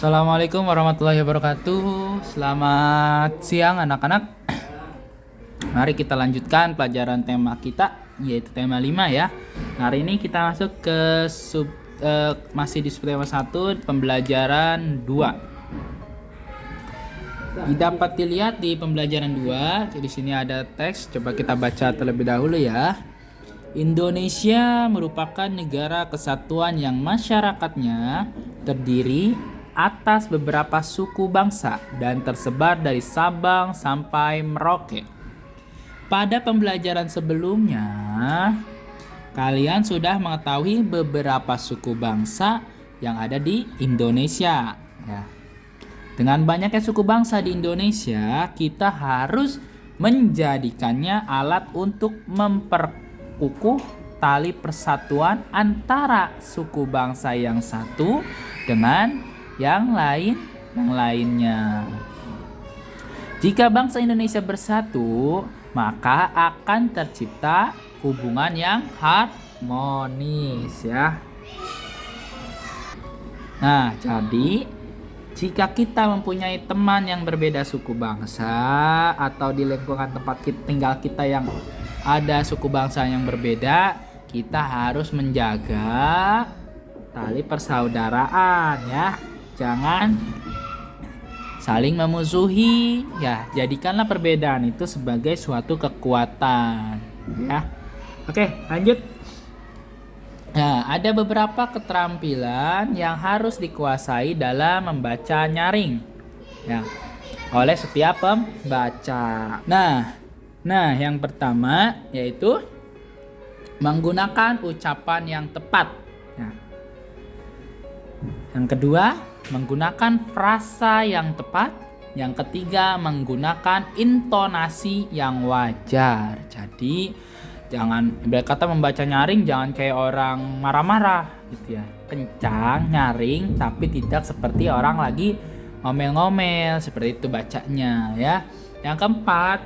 Assalamualaikum warahmatullahi wabarakatuh. Selamat siang anak-anak. Mari kita lanjutkan pelajaran tema kita, yaitu tema 5 ya. Hari ini kita masuk ke masih di subtema 1, pembelajaran 2. Dapat dilihat di pembelajaran 2, di sini ada teks, coba kita baca terlebih dahulu ya. Indonesia merupakan negara kesatuan yang masyarakatnya terdiri atas beberapa suku bangsa dan tersebar dari Sabang sampai Merauke. Pada pembelajaran sebelumnya, kalian sudah mengetahui beberapa suku bangsa yang ada di Indonesia. Ya. Dengan banyaknya suku bangsa di Indonesia, kita harus menjadikannya alat untuk memperkukuh tali persatuan antara suku bangsa yang satu dengan yang lainnya. Jika bangsa Indonesia bersatu, maka akan tercipta hubungan yang harmonis ya. Nah, jadi jika kita mempunyai teman yang berbeda suku bangsa atau di lingkungan tempat tinggal kita yang ada suku bangsa yang berbeda, kita harus menjaga tali persaudaraan ya. Jangan saling memusuhi ya, jadikanlah perbedaan itu sebagai suatu kekuatan ya. Oke, lanjut. Nah, ada beberapa keterampilan yang harus dikuasai dalam membaca nyaring ya, oleh setiap pembaca. Nah, yang pertama yaitu menggunakan ucapan yang tepat ya. Yang kedua, menggunakan frasa yang tepat. Yang ketiga, menggunakan intonasi yang wajar. Jadi jangan, berkata membaca nyaring jangan kayak orang marah-marah gitu ya. Kencang, nyaring, tapi tidak seperti orang lagi ngomel-ngomel, seperti itu bacanya ya. Yang keempat,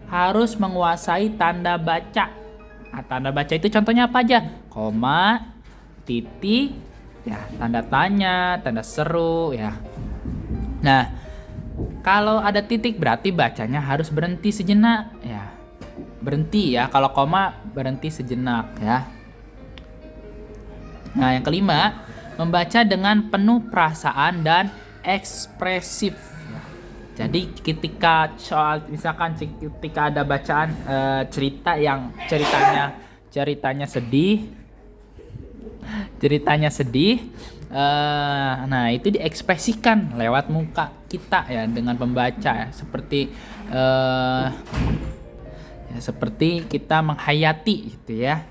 harus menguasai tanda baca. Nah, tanda baca itu contohnya apa aja? Koma, titik, ya, tanda tanya, tanda seru ya. Nah, kalau ada titik berarti bacanya harus berhenti sejenak ya. Berhenti ya, kalau koma berhenti sejenak ya. Nah, yang kelima, membaca dengan penuh perasaan dan ekspresif. Jadi ketika misalkan ketika ada bacaan ceritanya sedih, nah itu diekspresikan lewat muka kita ya dengan pembaca ya. Seperti kita menghayati gitu ya.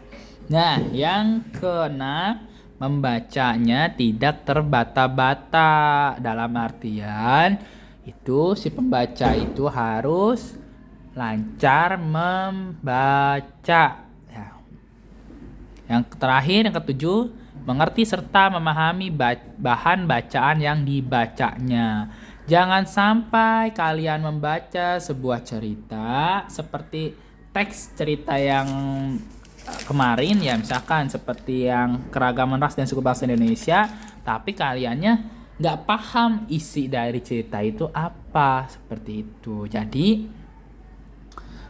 Nah, yang keenam, membacanya tidak terbata-bata, dalam artian itu si pembaca itu harus lancar membaca. Yang terakhir, yang ketujuh, mengerti serta memahami bahan bacaan yang dibacanya. Jangan sampai kalian membaca sebuah cerita seperti teks cerita yang kemarin ya, misalkan seperti yang keragaman ras dan suku bangsa Indonesia, tapi kaliannya nggak paham isi dari cerita itu apa, seperti itu. Jadi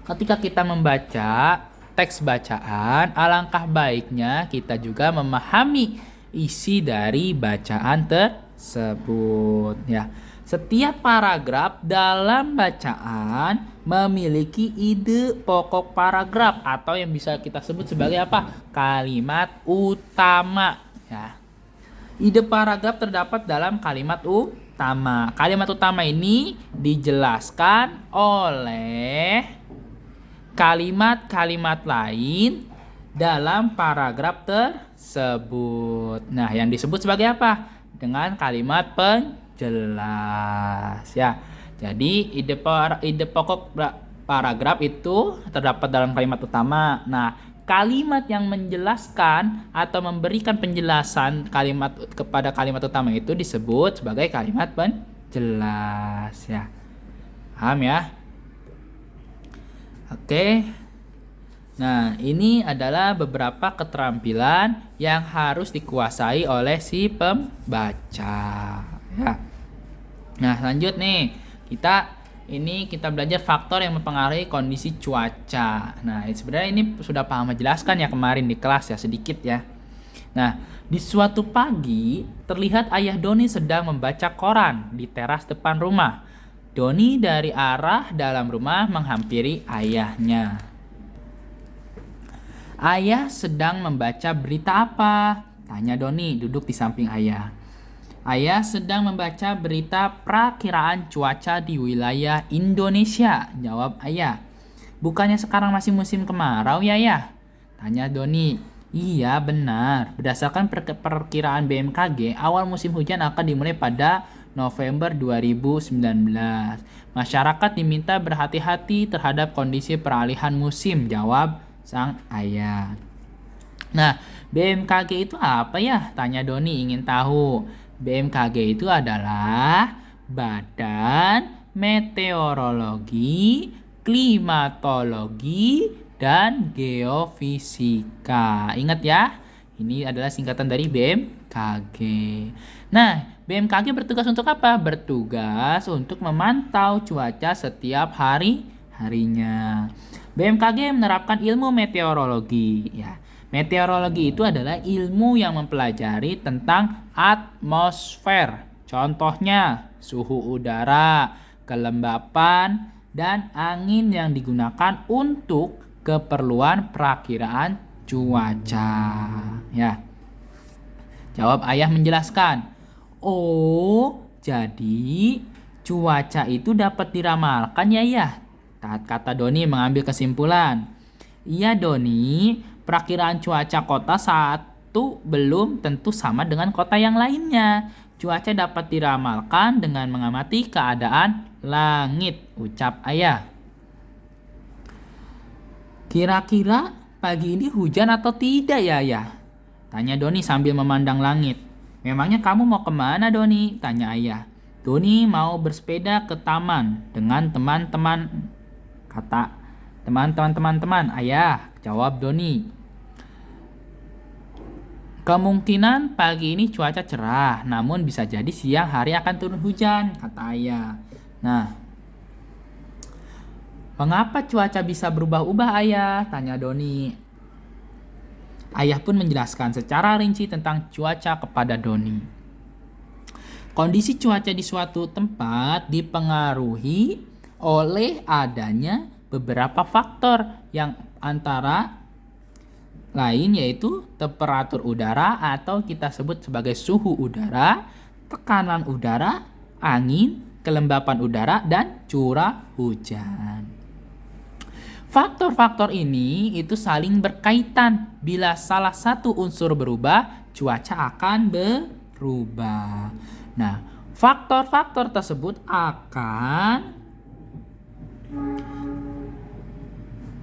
ketika kita membaca teks bacaan, alangkah baiknya kita juga memahami isi dari bacaan tersebut ya. Setiap paragraf dalam bacaan memiliki ide pokok paragraf atau yang bisa kita sebut sebagai apa? Kalimat utama ya. Ide paragraf terdapat dalam kalimat utama. Kalimat utama ini dijelaskan oleh kalimat-kalimat lain dalam paragraf tersebut. Nah, yang disebut sebagai apa? Dengan kalimat penjelas ya. Jadi ide pokok paragraf itu terdapat dalam kalimat utama. Nah, kalimat yang menjelaskan atau memberikan penjelasan kalimat kepada kalimat utama itu disebut sebagai kalimat penjelas ya. Paham ya? Oke. Nah, ini adalah beberapa keterampilan yang harus dikuasai oleh si pembaca ya. Nah, lanjut nih. Kita belajar faktor yang mempengaruhi kondisi cuaca. Nah, sebenarnya ini sudah paham menjelaskan ya kemarin di kelas ya, sedikit ya. Nah, di suatu pagi terlihat ayah Doni sedang membaca koran di teras depan rumah. Doni dari arah dalam rumah menghampiri ayahnya. Ayah sedang membaca berita apa? Tanya Doni duduk di samping ayah. Ayah sedang membaca berita perakiraan cuaca di wilayah Indonesia, jawab ayah. Bukannya sekarang masih musim kemarau ya, Ayah? Tanya Doni. Iya, benar. Berdasarkan perkiraan BMKG, awal musim hujan akan dimulai pada November 2019. Masyarakat diminta berhati-hati terhadap kondisi peralihan musim, jawab sang ayah. Nah, BMKG itu apa ya? Tanya Doni ingin tahu. BMKG itu adalah Badan Meteorologi, Klimatologi, dan Geofisika. Ingat ya, ini adalah singkatan dari BMKG. Nah, BMKG bertugas untuk apa? Bertugas untuk memantau cuaca setiap harinya. BMKG menerapkan ilmu meteorologi ya. Meteorologi itu adalah ilmu yang mempelajari tentang atmosfer. Contohnya suhu udara, kelembapan, dan angin yang digunakan untuk keperluan perakiraan cuaca. Ya. Jawab ayah menjelaskan. Oh, jadi cuaca itu dapat diramalkan ya, ya? Kata Doni mengambil kesimpulan. Iya Doni, perakiraan cuaca kota satu belum tentu sama dengan kota yang lainnya. Cuaca dapat diramalkan dengan mengamati keadaan langit, ucap ayah. Kira-kira pagi ini hujan atau tidak ya, ayah? Tanya Doni sambil memandang langit. Memangnya kamu mau kemana, Doni? Tanya ayah. Doni mau bersepeda ke taman dengan teman-teman. Kata teman-teman, ayah, jawab Doni. Kemungkinan pagi ini cuaca cerah, namun bisa jadi siang hari akan turun hujan, kata ayah. Nah, mengapa cuaca bisa berubah-ubah, ayah? Tanya Doni. Ayah pun menjelaskan secara rinci tentang cuaca kepada Doni. Kondisi cuaca di suatu tempat dipengaruhi oleh adanya beberapa faktor yang antara lain yaitu temperatur udara atau kita sebut sebagai suhu udara, tekanan udara, angin, kelembapan udara, dan curah hujan. Faktor-faktor ini itu saling berkaitan. Bila salah satu unsur berubah, cuaca akan berubah. Nah, faktor-faktor tersebut akan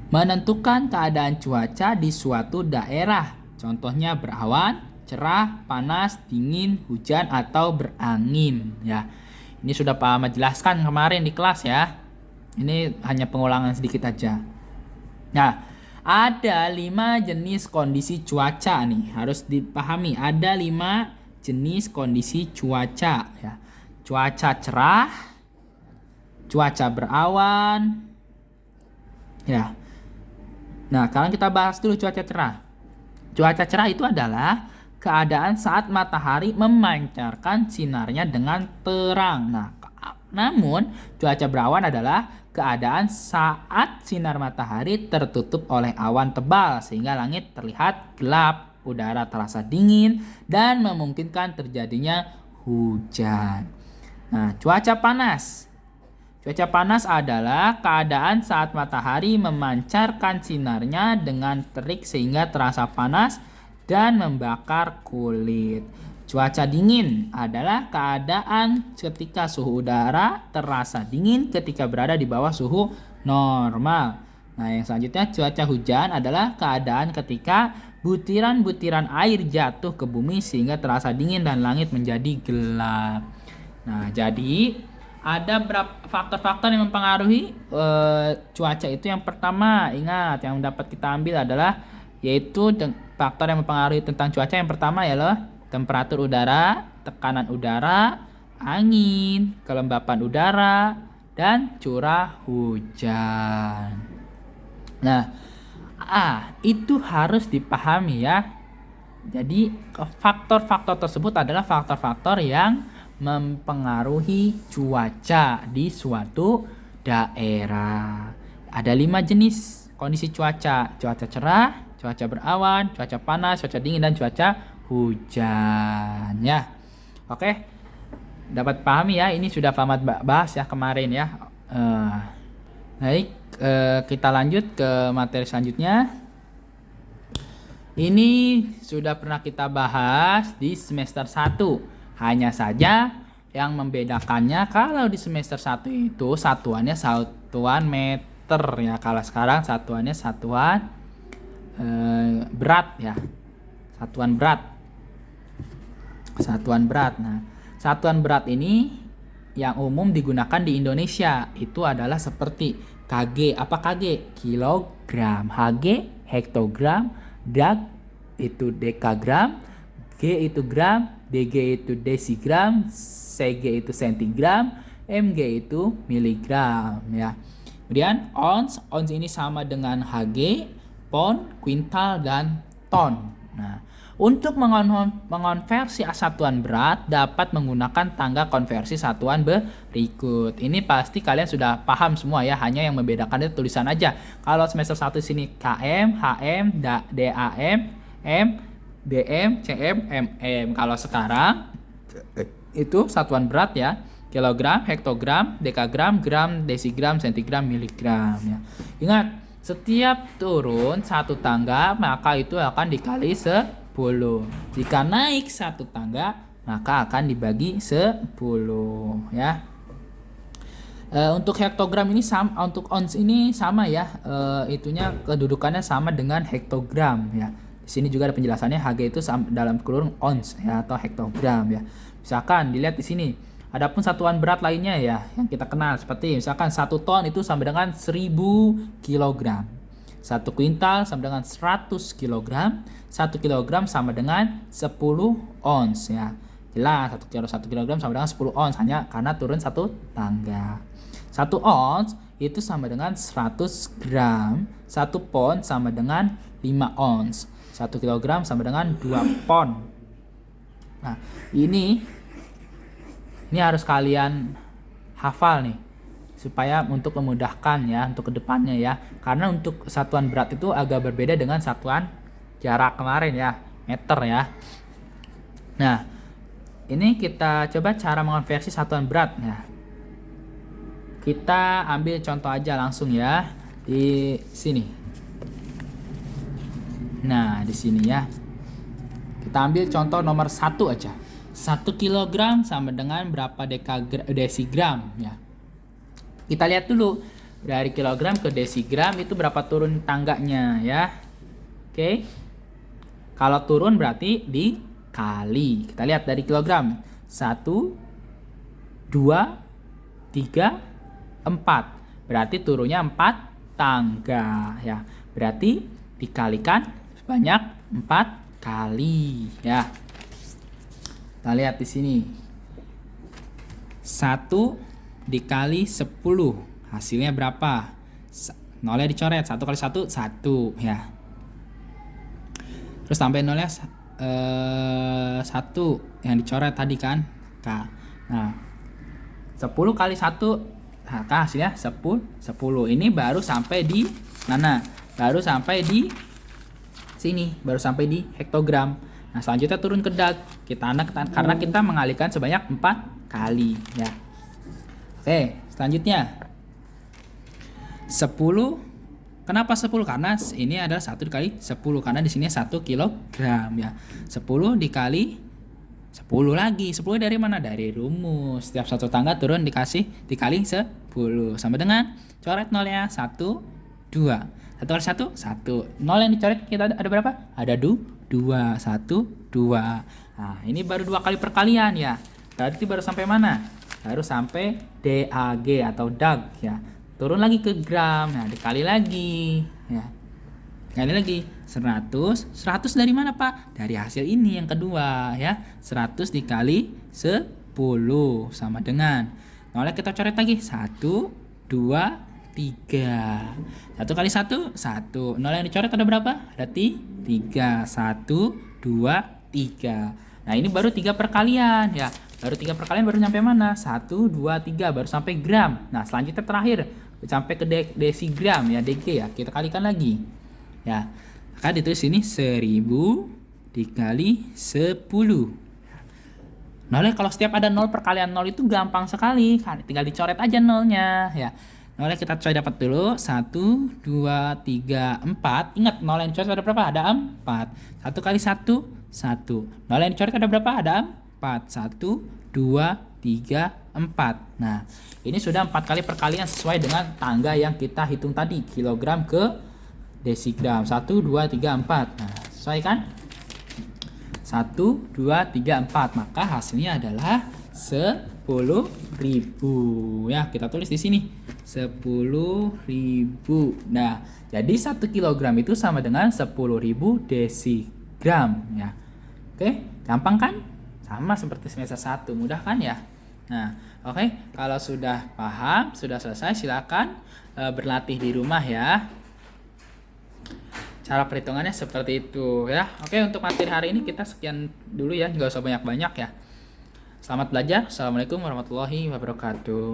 menentukan keadaan cuaca di suatu daerah. Contohnya berawan, cerah, panas, dingin, hujan, atau berangin. Ya, ini sudah Pak Ahmad jelaskan kemarin di kelas ya. Ini hanya pengulangan sedikit aja. Nah, ada 5 jenis kondisi cuaca nih. Harus dipahami, ada 5 jenis kondisi cuaca ya. Cuaca cerah, cuaca berawan. Ya. Nah, sekarang kita bahas dulu cuaca cerah. Cuaca cerah itu adalah keadaan saat matahari memancarkan sinarnya dengan terang. Nah, namun cuaca berawan adalah keadaan saat sinar matahari tertutup oleh awan tebal sehingga langit terlihat gelap, udara terasa dingin, dan memungkinkan terjadinya hujan. Nah, cuaca panas. Cuaca panas adalah keadaan saat matahari memancarkan sinarnya dengan terik sehingga terasa panas dan membakar kulit. Cuaca dingin adalah keadaan ketika suhu udara terasa dingin ketika berada di bawah suhu normal. Nah, yang selanjutnya cuaca hujan adalah keadaan ketika butiran-butiran air jatuh ke bumi sehingga terasa dingin dan langit menjadi gelap. Nah, jadi ada beberapa faktor-faktor yang mempengaruhi cuaca itu. Yang pertama, ingat yang dapat kita ambil adalah yaitu faktor yang mempengaruhi tentang cuaca. Yang pertama ialah temperatur udara, tekanan udara, angin, kelembapan udara, dan curah hujan. Nah, itu harus dipahami ya. Jadi faktor-faktor tersebut adalah faktor-faktor yang mempengaruhi cuaca di suatu daerah. Ada 5 jenis kondisi cuaca: cuaca cerah, cuaca berawan, cuaca panas, cuaca dingin, dan cuaca hujan ya. Oke, dapat pahami ya. Ini sudah Fahamad bahas ya kemarin ya. Baik, kita lanjut ke materi selanjutnya. Ini sudah pernah kita bahas di semester 1. Hanya saja yang membedakannya, kalau di semester 1 itu satuannya satuan meter ya. Kalau sekarang satuannya satuan berat ya. Satuan berat. Nah, satuan berat ini yang umum digunakan di Indonesia itu adalah seperti kg. Apa kg? Kilogram. Hg hektogram. Dag itu dekagram, G itu gram, Dg itu desigram, Cg itu sentigram, Mg itu miligram ya. Kemudian ons ini sama dengan Hg, pon, kuintal, dan ton. Nah, untuk mengonversi satuan berat dapat menggunakan tangga konversi satuan berikut. Ini pasti kalian sudah paham semua ya, hanya yang membedakan itu tulisan aja. Kalau semester 1 sini km, hm, dam, m, dm, cm, mm. Kalau sekarang itu satuan berat ya, kilogram, hektogram, dekagram, gram, desigram, sentigram, miligram ya. Ingat, setiap turun satu tangga maka itu akan dikali 10. Jika naik satu tangga maka akan dibagi 10 ya. Untuk hektogram ini sama, untuk ons ini sama ya. Itunya kedudukannya sama dengan hektogram ya. Di sini juga ada penjelasannya, Hg itu dalam kurung ons ya atau hektogram ya. Misalkan dilihat di sini. Adapun satuan berat lainnya ya yang kita kenal seperti misalkan 1 ton itu sama dengan 1000 kg. 1 kuintal sama dengan 100 kg. 1 kg sama dengan 10 ons ya. Jelas 1 kg sama dengan 10 ons hanya karena turun satu tangga. 1 ons itu sama dengan 100 gram. 1 pon sama dengan 5 ons. 1 kg sama dengan 2 pon. Nah, ini harus kalian hafal nih supaya untuk memudahkan ya untuk kedepannya ya, karena untuk satuan berat itu agak berbeda dengan satuan jarak kemarin ya, meter ya. Nah, ini kita coba cara mengonversi satuan berat ya. Kita ambil contoh aja langsung ya di sini. Nah, di sini ya. Kita ambil contoh nomor 1 aja. 1 kg sama dengan berapa desigram ya. Kita lihat dulu dari kilogram ke desigram itu berapa turun tangganya ya. Oke. Kalau turun berarti dikali. Kita lihat dari kilogram. 1 2 3 4. Berarti turunnya 4 tangga ya. Berarti dikalikan sebanyak 4 kali ya. Kita lihat di sini. 1 dikali 10. Hasilnya berapa? Nolnya dicoret. 1 kali 1, 1 ya. Terus tambahin nolnya 1 yang dicoret tadi kan. K. Nah, 10 kali 1. Nah, hasilnya 10. Ini baru sampai di mana? Baru sampai di sini. Baru sampai di hektogram. Nah, selanjutnya turun ke dag. Karena kita mengalihkan sebanyak 4 kali ya. Oke, selanjutnya 10. Kenapa 10? Karena ini adalah 1 dikali 10 karena di sini 1 kilogram ya. 10 dikali 10 lagi. 10 dari mana? Dari rumus. Setiap satu tangga turun dikali 10 sama dengan coret nolnya 1 2. 1 kali 1 1. Nol yang dicoret kita ada berapa? Ada 2. 1 2. Nah, ini baru 2 kali perkalian ya. Berarti baru sampai mana? Baru sampai DAG atau dag ya. Turun lagi ke gram. Nah, dikali lagi ya. Kali lagi 100 dari mana Pak? Dari hasil ini yang kedua ya. 100 dikali 10 sama dengan. Nolnya kita coret lagi. 1, 2, 3. 1 kali 1, 1. Nol yang dicoret ada berapa? Ada 3. 1, 2, 3. Nah, ini baru 3 perkalian ya. Baru 3 perkalian baru nyampe mana? 1, 2, 3 baru sampai gram. Nah, selanjutnya terakhir sampai ke desigram ya, DG ya. Kita kalikan lagi. Ya. Maka ditulis ini 1000 dikali 10. Nolnya kalau setiap ada 0 perkalian 0 itu gampang sekali. Tinggal dicoret aja nolnya ya. Nolnya kita coba dapat dulu. 1, 2, 3, 4. Ingat, nol yang dicoret ada berapa? Ada 4. 1 kali 1, 1. Nol yang dicoret ada berapa? Ada 4. 1, 2, 3, 4. Nah, ini sudah 4 kali perkalian sesuai dengan tangga yang kita hitung tadi. Kilogram ke desigram. 1, 2, 3, 4. Nah, sesuai kan? 1, 2, 3, 4. Maka hasilnya adalah 10.000. Ya, kita tulis di sini. 10.000. Nah, jadi 1 kilogram itu sama dengan 10.000 desigram ya. Oke, gampang kan? Sama seperti semester 1, mudah kan ya? Nah, oke, kalau sudah paham, sudah selesai, silakan berlatih di rumah ya. Cara perhitungannya seperti itu ya. Oke, untuk materi hari ini kita sekian dulu ya, nggak usah banyak-banyak ya. Selamat belajar. Assalamualaikum warahmatullahi wabarakatuh.